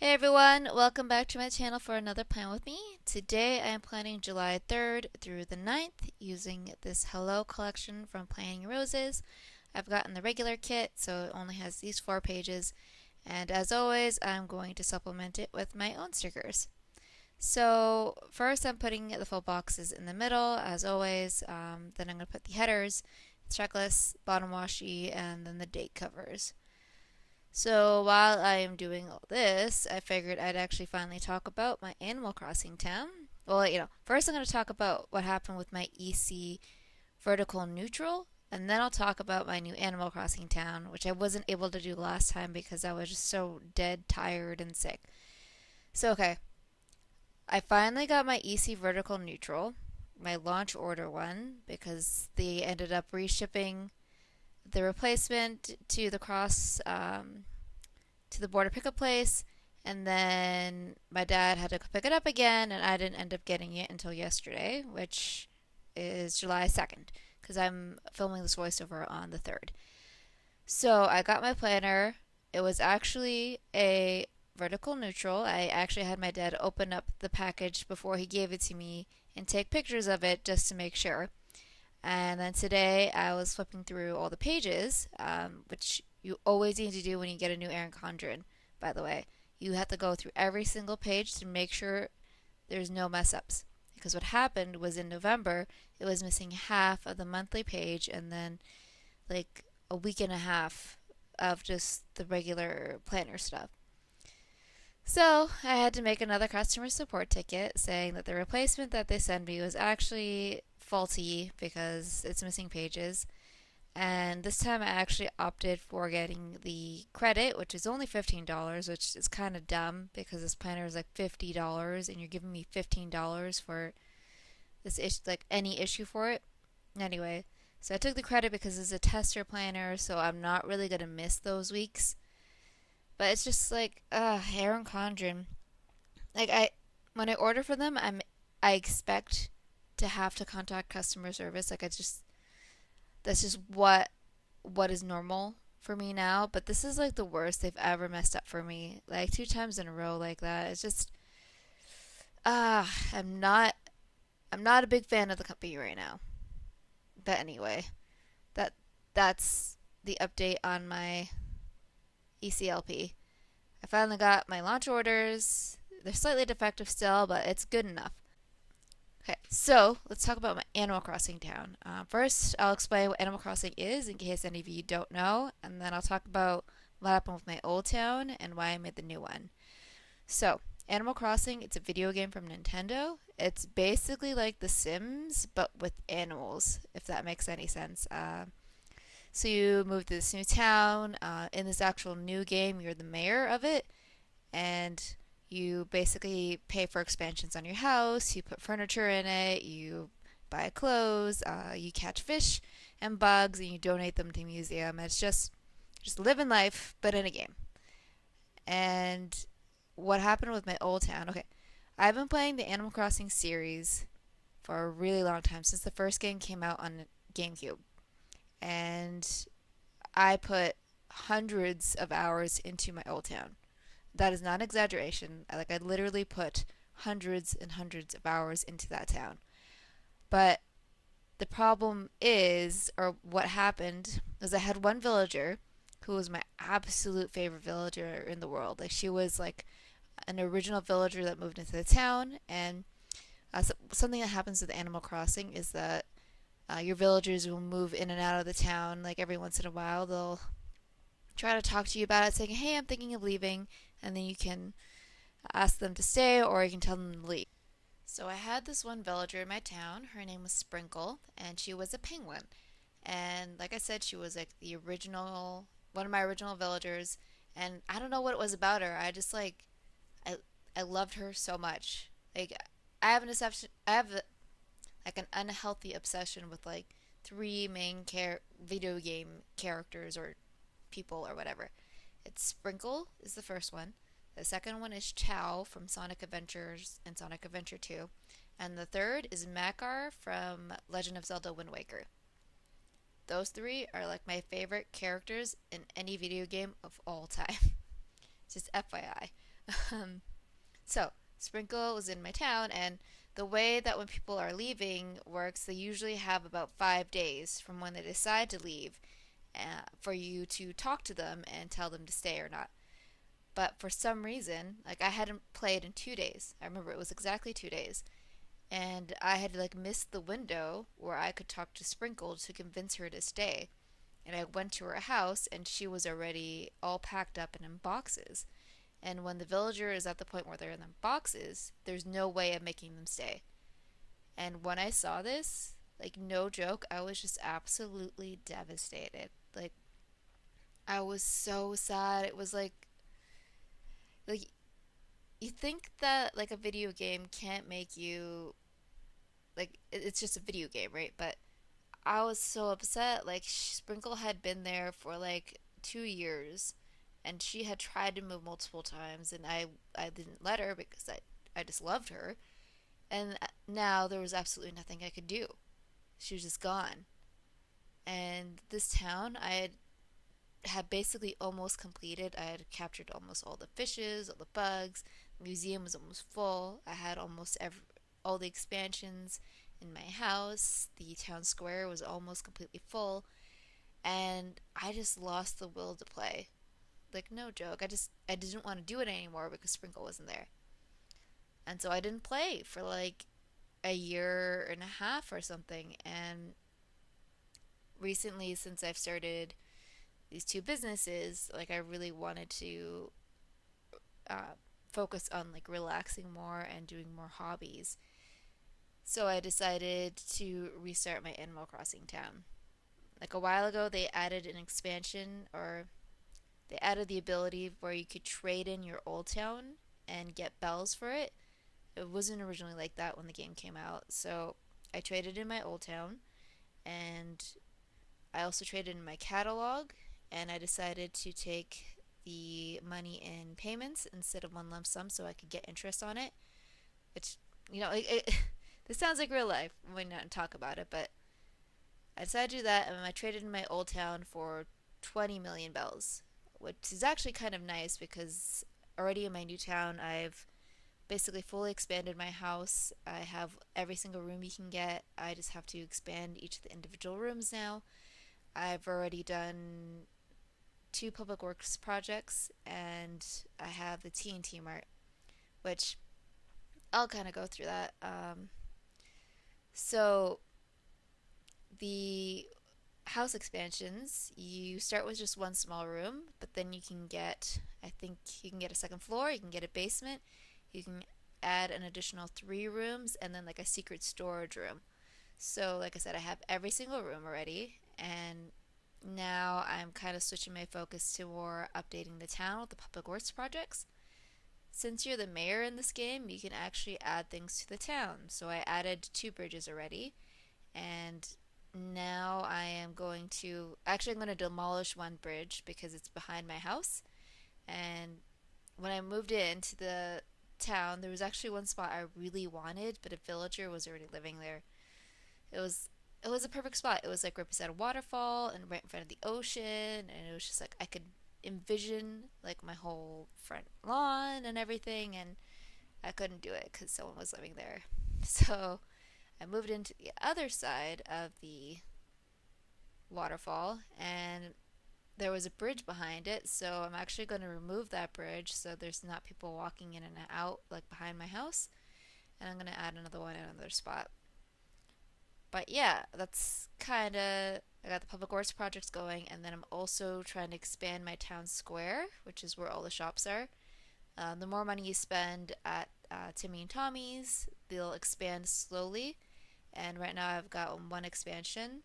Hey everyone, welcome back to my channel for another plan with me. Today I am planning July 3rd through the 9th using this Hello collection from Planning Roses. I've gotten the regular kit, so it only has these 4 pages, and as always, I'm going to supplement it with my own stickers. So first I'm putting the full boxes in the middle, as always, then I'm going to put the headers, checklist, bottom washi, and then the date covers. So while I am doing all this, I figured I'd actually finally talk about my Animal Crossing town. Well, first I'm going to talk about what happened with my EC vertical neutral, and then I'll talk about my new Animal Crossing town, which I wasn't able to do last time because I was just so dead tired and sick. So, okay, I finally got my EC vertical neutral, my launch order one, because they ended up reshipping the replacement to the cross to the border pickup place, and then my dad had to pick it up again, and I didn't end up getting it until yesterday, which is July 2nd, because I'm filming this voiceover on the 3rd. So I got my planner. It was actually a vertical neutral. I actually had my dad open up the package before he gave it to me and take pictures of it just to make sure. And then today I was flipping through all the pages, which you always need to do when you get a new ERIN CONDREN, by the way. You have to go through every single page to make sure there's no mess ups. Because what happened was in November, it was missing half of the monthly page and then like a week and a half of just the regular planner stuff. So I had to make another customer support ticket saying that the replacement that they sent me was actually faulty because it's missing pages. And this time I actually opted for getting the credit, which is only $15, which is kind of dumb because this planner is like $50 and you're giving me $15 for this issue, like any issue for it. Anyway, so I took the credit because it's a tester planner, so I'm not really going to miss those weeks. But it's just like, ERIN CONDREN. Like when I order for them, I expect to have to contact customer service. That's just what is normal for me now. But this is like the worst they've ever messed up for me. Like 2 times in a row like that. It's just ah, I'm not a big fan of the company right now. But anyway, that that's the update on my ECLP. I finally got my launch orders. They're slightly defective still, but it's good enough. Okay, so let's talk about my Animal Crossing town. First, I'll explain what Animal Crossing is in case any of you don't know, and then I'll talk about what happened with my old town and why I made the new one. So, Animal Crossing, it's a video game from Nintendo. It's basically like The Sims, but with animals, if that makes any sense. So you move to this new town. In this actual new game, you're the mayor of it, and you basically pay for expansions on your house. You put furniture in it. You buy clothes. You catch fish and bugs, and you donate them to a museum. It's just living life, but in a game. And what happened with my old town? Okay, I've been playing the Animal Crossing series for a really long time since the first game came out on GameCube, and I put hundreds of hours into my old town. That is not an exaggeration. I literally put hundreds and hundreds of hours into that town. But the problem is, or what happened, was I had one villager who was my absolute favorite villager in the world. Like she was like an original villager that moved into the town, and something that happens with Animal Crossing is that your villagers will move in and out of the town like every once in a while. They'll try to talk to you about it, saying, "Hey, I'm thinking of leaving," and then you can ask them to stay or you can tell them to leave. So I had this one villager in my town. Her name was Sprinkle, and she was a penguin. And like I said, she was like the original, one of my original villagers. And I don't know what it was about her. I I loved her so much. Like I have an obsession. I have like an unhealthy obsession with like three main video game characters or people or whatever. It's Sprinkle is the first one. The second one is Chow from Sonic Adventures and Sonic Adventure 2. And the third is Makar from Legend of Zelda Wind Waker. Those three are like my favorite characters in any video game of all time. Just FYI. Um, so, Sprinkle was in my town, and the way that when people are leaving works, they usually have about 5 days from when they decide to leave for you to talk to them and tell them to stay or not. But for some reason, like I hadn't played in 2 days. I remember it was exactly 2 days. And I had like missed the window where I could talk to Sprinkle to convince her to stay. And I went to her house and she was already all packed up and in boxes. And when the villager is at the point where they're in the boxes, there's no way of making them stay. And when I saw this, like no joke, I was just absolutely devastated. Like I was so sad. It was like you think that like a video game can't make you like it's just a video game, right? But I was so upset. Like Sprinkle had been there for like 2 years, and she had tried to move multiple times, and I didn't let her because I just loved her. And now there was absolutely nothing I could do. She was just gone. And this town had basically almost completed. I had captured almost all the fishes, all the bugs. The museum was almost full. I had all the expansions in my house. The town square was almost completely full, and I just lost the will to play. Like no joke. I didn't want to do it anymore because Sprinkle wasn't there. And so I didn't play for like a year and a half or something. And recently since I've started these two businesses, like I really wanted to uh, focus on like relaxing more and doing more hobbies. So I decided to restart my Animal Crossing town. Like a while ago, they added an expansion, or they added the ability where you could trade in your old town and get bells for it. It wasn't originally like that when the game came out. So I traded in my old town, and I also traded in my catalog, and I decided to take the money in payments instead of one lump sum so I could get interest on it. Which, this sounds like real life when I talk about it, but I decided to do that, and I traded in my old town for 20 million bells, which is actually kind of nice because already in my new town, I've basically fully expanded my house. I have every single room you can get. I just have to expand each of the individual rooms now. I've already done two public works projects, and I have the TNT Mart, which I'll kind of go through that. So the house expansions, you start with just one small room, but then I think you can get a second floor, you can get a basement, you can add an additional 3 rooms, and then like a secret storage room. So, like I said, I have every single room already, and now I'm kind of switching my focus to more updating the town with the public works projects. Since you're the mayor in this game, you can actually add things to the town. So I added 2 bridges already, and now I'm going to demolish one bridge because it's behind my house. And when I moved into the town, there was actually one spot I really wanted, but a villager was already living there. It was it was a perfect spot. It was like right beside a waterfall and right in front of the ocean, and it was just like I could envision like my whole front lawn and everything, and I couldn't do it because someone was living there. So I moved into the other side of the waterfall, and there was a bridge behind it, so I'm actually going to remove that bridge so there's not people walking in and out like behind my house, and I'm going to add another one in another spot. But yeah, that's kind of I got the public works projects going, and then I'm also trying to expand my town square, which is where all the shops are. The more money you spend at Timmy and Tommy's, they'll expand slowly. And right now I've got one expansion.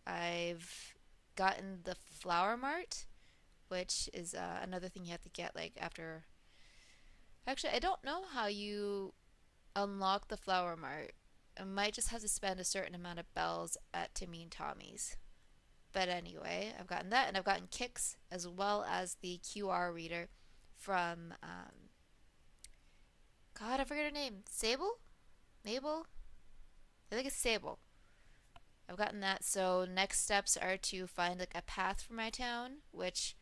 I've gotten the Flower Mart, which is another thing you have to get like after. Actually, I don't know how you unlock the Flower Mart. I might just have to spend a certain amount of bells at Timmy and Tommy's. But anyway, I've gotten that, and I've gotten kicks as well as the QR reader from God, I forget her name. Sable? Mabel? I think it's Sable. I've gotten that. So next steps are to find like a path for my town, which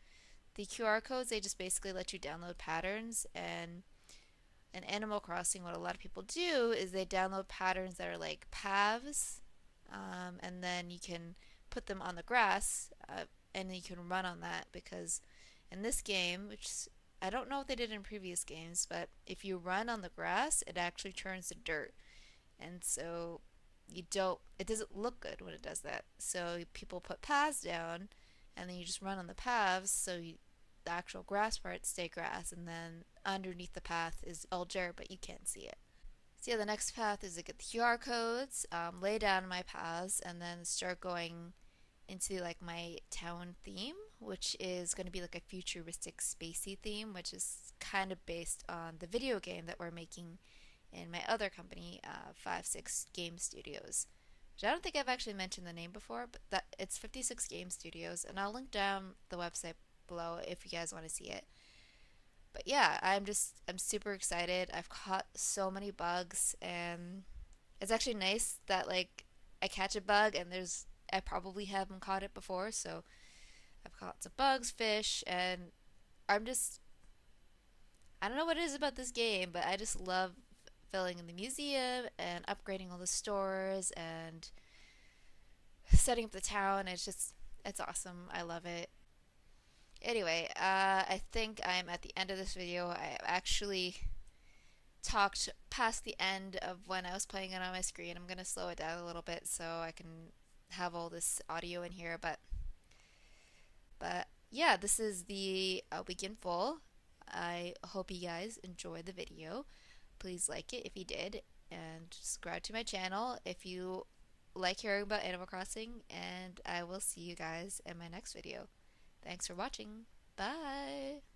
the QR codes they just basically let you download patterns, and in Animal Crossing, what a lot of people do is they download patterns that are like paths, and then you can put them on the grass, and you can run on that because in this game, which I don't know what they did in previous games, but if you run on the grass, it actually turns to dirt, and so it doesn't look good when it does that. So people put paths down, and then you just run on the paths, so the actual grass parts stay grass, and then underneath the path is all dirt, but you can't see it. So yeah, the next path is to get the QR codes, lay down my paths, and then start going into like my town theme, which is going to be like a futuristic spacey theme, which is kind of based on the video game that we're making in my other company, 56 Game Studios. Which I don't think I've actually mentioned the name before, but that it's 56 Game Studios, and I'll link down the website below if you guys want to see it. But yeah, I'm super excited. I've caught so many bugs, and it's actually nice that like I catch a bug and I probably haven't caught it before, so I've caught some bugs, fish, and I'm just I don't know what it is about this game, but I just love filling in the museum and upgrading all the stores and setting up the town. It's awesome. I love it. Anyway, I think I'm at the end of this video. I actually talked past the end of when I was playing it on my screen. I'm gonna slow it down a little bit so I can have all this audio in here. But yeah, this is the week in full. I hope you guys enjoyed the video. Please like it if you did, and subscribe to my channel if you like hearing about Animal Crossing, and I will see you guys in my next video. Thanks for watching. Bye!